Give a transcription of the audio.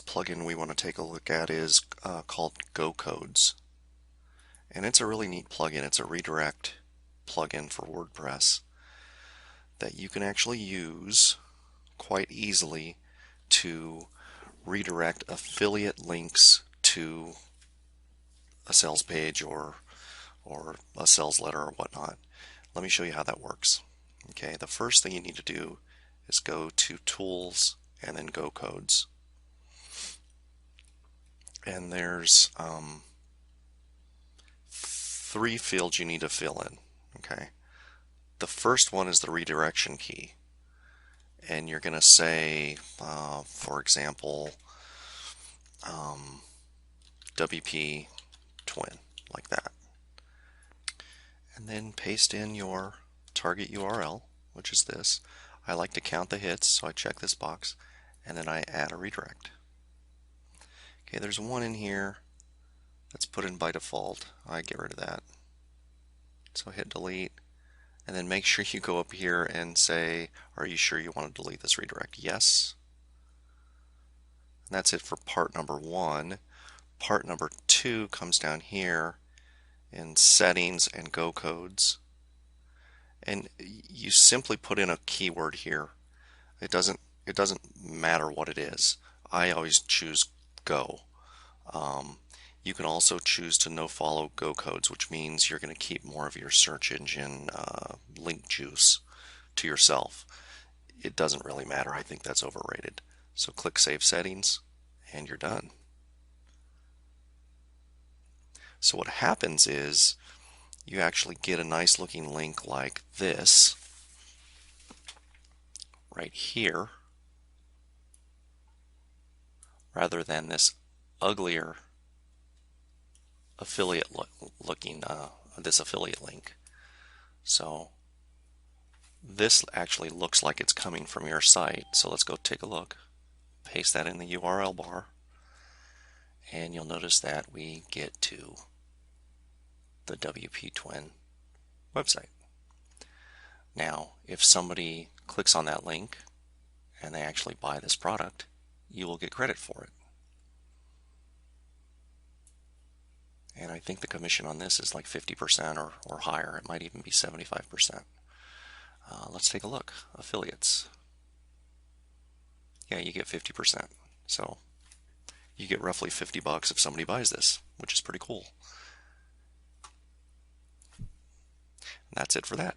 plugin we want to take a look at is called GoCodes. And it's a really neat plugin. It's a redirect plugin for WordPress that you can actually use quite easily to redirect affiliate links to a sales page or a sales letter or whatnot. Let me show you how that works. Okay, the first thing you need to do is go to Tools and then GoCodes. And there's 3 fields you need to fill in. Okay, the first one is the redirection key, and you're going to say, for example, WP twin, like that, and then paste in your target URL, which is this. I like to count the hits, so I check this box, and then I add a redirect. Okay, there's one in here that's put in by default. I get rid of that. So hit delete, and then make sure you go up here and say, are you sure you want to delete this redirect? Yes. And that's it for part number 1. Part number 2 comes down here in settings and GoCodes. And you simply put in a keyword here. It doesn't matter what it is. I always choose Go. You can also choose to no-follow GoCodes, which means you're going to keep more of your search engine link juice to yourself. It doesn't really matter. I think that's overrated. So click Save Settings, and you're done. So what happens is you actually get a nice looking link like this right here, rather than this uglier affiliate looking this affiliate link. So this actually looks like it's coming from your site. So let's go take a look. Paste that in the URL bar, and you'll notice that we get to the WP Twin website. Now, if somebody clicks on that link and they actually buy this product, you will get credit for it. And I think the commission on this is like 50% or higher. It might even be 75%. Let's take a look. Affiliates. Yeah, you get 50%. So you get roughly $50 if somebody buys this, which is pretty cool. And that's it for that.